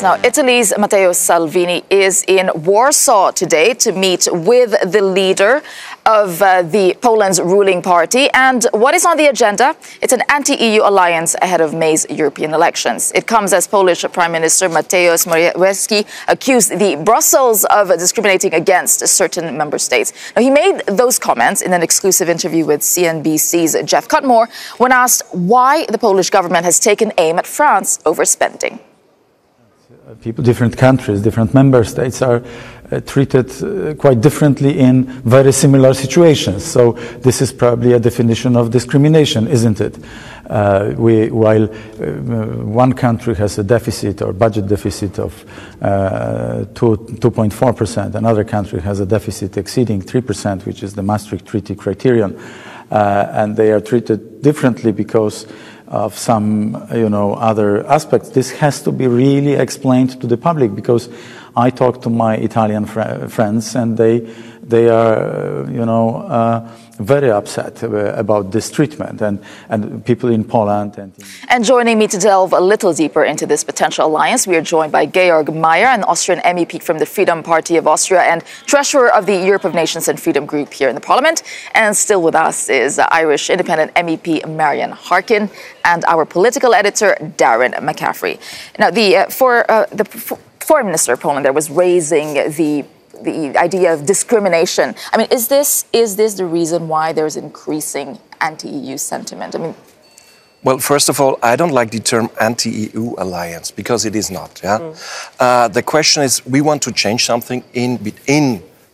Now, Italy's Matteo Salvini is in Warsaw today to meet with the leader of Poland's ruling party. And what is on the agenda? It's an anti-EU alliance ahead of May's European elections. It comes as Polish Prime Minister Mateusz Morawiecki accused the Brussels of discriminating against certain member states. Now, he made those comments in an exclusive interview with CNBC's Jeff Cutmore when asked why the Polish government has taken aim at France over spending. Different countries, different member states are treated quite differently in very similar situations. So this is probably a definition of discrimination, isn't it? While one country has a deficit or budget deficit of 2.4%, another country has a deficit exceeding 3%, which is the Maastricht Treaty criterion, and they are treated differently because of some, other aspects. This has to be really explained to the public, because I talk to my Italian friends and they are, very upset about this treatment, and people in Poland. And joining me to delve a little deeper into this potential alliance, we are joined by Georg Mayer, an Austrian MEP from the Freedom Party of Austria and treasurer of the Europe of Nations and Freedom Group here in the Parliament. And still with us is Irish independent MEP Marian Harkin and our political editor Darren McCaffrey. Now, the foreign minister of Poland there was raising the idea of discrimination. I mean, is this the reason why there's increasing anti-EU sentiment? Well, first of all, I don't like the term anti-EU alliance, because it is not. The question is, we want to change something in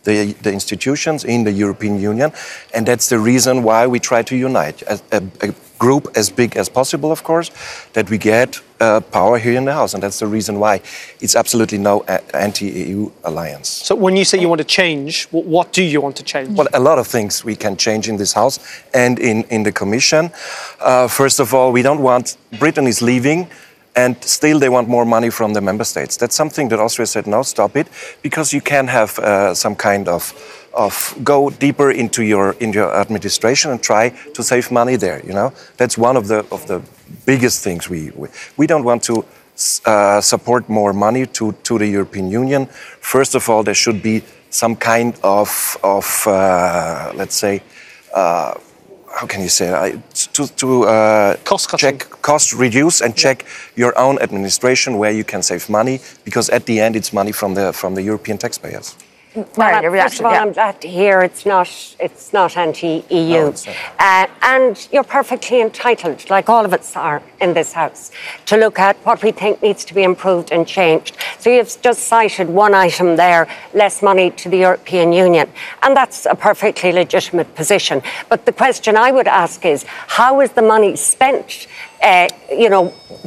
the institutions, in the European Union, and that's the reason why we try to unite a group as big as possible, of course, that we get power here in the House, and that's the reason why it's absolutely no anti-EU alliance. So when you say you want to change, what do you want to change? Well, a lot of things we can change in this House and in the Commission. First of all, we don't want, Britain is leaving, and still they want more money from the member states. That's something that Austria said, no, stop it, because you can have some kind of go deeper into your administration and try to save money there. That's one of the biggest things we don't want to support more money to the European Union. First of all, there should be some kind of let's say, how can you say cost reduce and check your own administration where you can save money, because at the end it's money from the European taxpayers. Well, first of all, I'm glad to hear it's not anti-EU. No, it's not. And you're perfectly entitled, like all of us are in this House, to look at what we think needs to be improved and changed. So you've just cited one item there, less money to the European Union, and that's a perfectly legitimate position. But the question I would ask is, how is the money spent?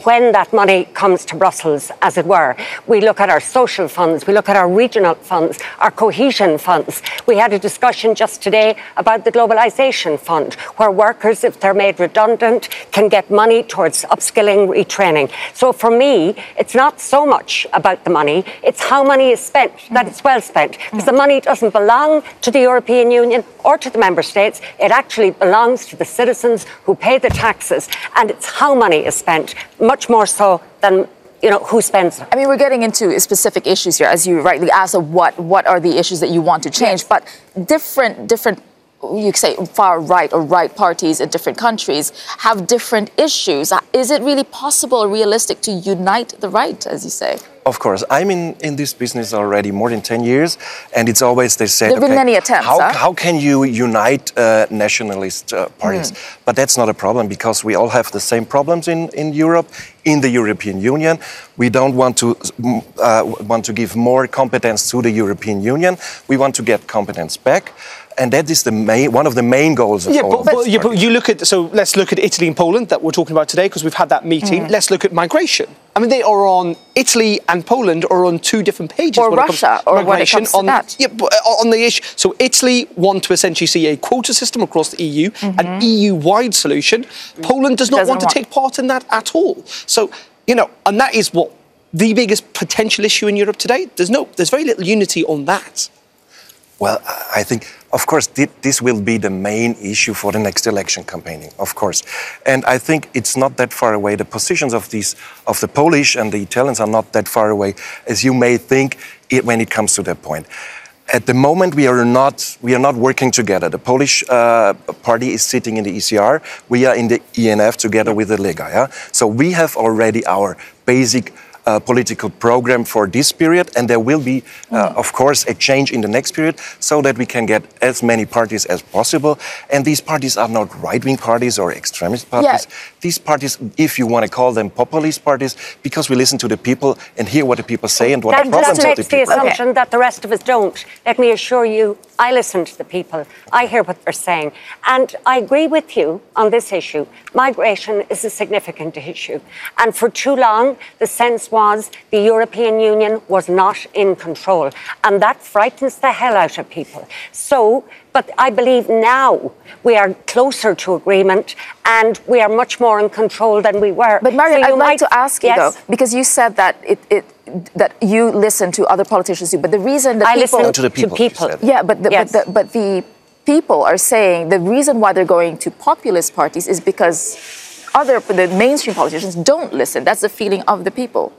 When that money comes to Brussels, as it were. We look at our social funds, we look at our regional funds, our cohesion funds. We had a discussion just today about the Globalisation Fund, where workers, if they're made redundant, can get money towards upskilling, retraining. So for me, it's not so much about the money, it's how money is spent, that it's well spent. Because the money doesn't belong to the European Union or to the member states, it actually belongs to the citizens who pay the taxes, and it's how money is spent, much more so than who spends it. We're getting into specific issues here, as you rightly asked, of what are the issues that you want to change. Yes. But different, you could say far right or right parties in different countries have different issues. Is it really possible or realistic to unite the right, as you say? Of course. I'm in this business already more than 10 years, and it's always, they said, there have been many attempts. How can you unite nationalist parties? But that's not a problem, because we all have the same problems in Europe, in the European Union. We don't want to give more competence to the European Union. We want to get competence back. And that is one of the main goals of all. But you look at, so let's look at Italy and Poland that we're talking about today, because we've had that meeting. Let's look at migration. They are on, Italy and Poland are on two different pages. Or Russia, or when it comes to that. Yeah, on the issue. So Italy want to essentially see a quota system across the EU, an EU-wide solution. Poland does not want to take part in that at all. So, and that is what the biggest potential issue in Europe today. There's very little unity on that. Well, I think, of course, this will be the main issue for the next election campaigning, of course. And I think it's not that far away. The positions of the Polish and the Italians are not that far away, as you may think, when it comes to that point. At the moment, we are not working together. The Polish party is sitting in the ECR. We are in the ENF together with the Lega. Yeah? So we have already our basic political program for this period, and there will be, of course, a change in the next period so that we can get as many parties as possible. And these parties are not right-wing parties or extremist parties. Yeah. These parties, if you want to call them populist parties, because we listen to the people and hear what the people say and what the problems that of the makes the people. assumption that the rest of us don't. Let me assure you, I listen to the people. I hear what they're saying. And I agree with you on this issue. Migration is a significant issue. And for too long, the sense was the European Union was not in control. And that frightens the hell out of people. But I believe now we are closer to agreement and we are much more in control than we were. But Marian, I'd like to ask you though, because you said that that you listen to other politicians too, but the reason that I listen to people. Yeah, but the people are saying the reason why they're going to populist parties is because the mainstream politicians don't listen. That's the feeling of the people.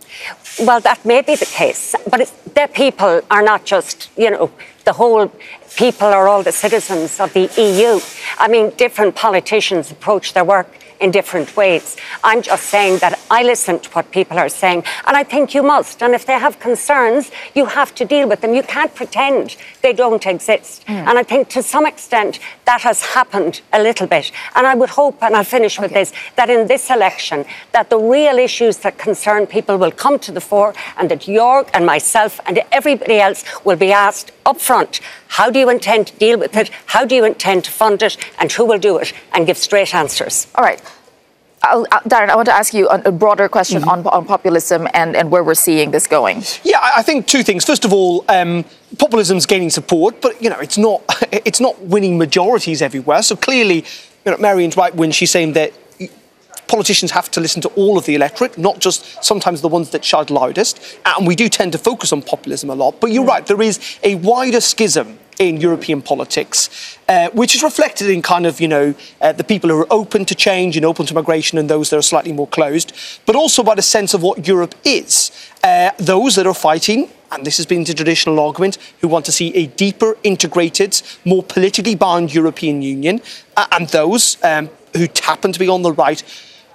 Well, that may be the case, but the people are not just, the whole people are all the citizens of the EU. I mean, different politicians approach their work in different ways. I'm just saying that I listen to what people are saying, and I think you must. And if they have concerns, you have to deal with them. You can't pretend they don't exist. And I think to some extent that has happened a little bit. And I would hope, and I'll finish with this, that in this election, that the real issues that concern people will come to the fore, and that Jörg and myself and everybody else will be asked up front, how do you intend to deal with it? How do you intend to fund it? And who will do it? And give straight answers. All right. Darren, I want to ask you a broader question on populism and where we're seeing this going. Yeah, I think two things. First of all, populism's gaining support, but it's not winning majorities everywhere. So clearly, Marian's right when she's saying that politicians have to listen to all of the electorate, not just sometimes the ones that shout loudest. And we do tend to focus on populism a lot. But you're right, there is a wider schism in European politics, which is reflected in kind of, the people who are open to change and open to migration and those that are slightly more closed, but also by the sense of what Europe is. Those that are fighting, and this has been the traditional argument, who want to see a deeper, integrated, more politically bound European Union, and those who happen to be on the right,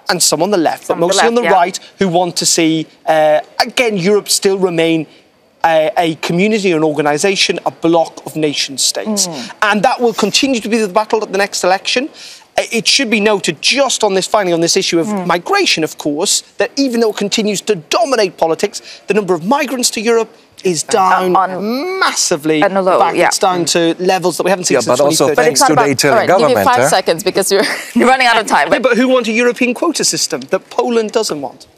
and some on the left, but mostly on the right, who want to see, again, Europe still remain a community, an organisation, a bloc of nation states. And that will continue to be the battle at the next election. It should be noted just on this, finally, on this issue of migration, of course, that even though it continues to dominate politics, the number of migrants to Europe is down massively. It's down to levels that we haven't seen since 2013. But also thanks to the Italian government. Give you 5 seconds because you're running out of time. But who want a European quota system that Poland doesn't want?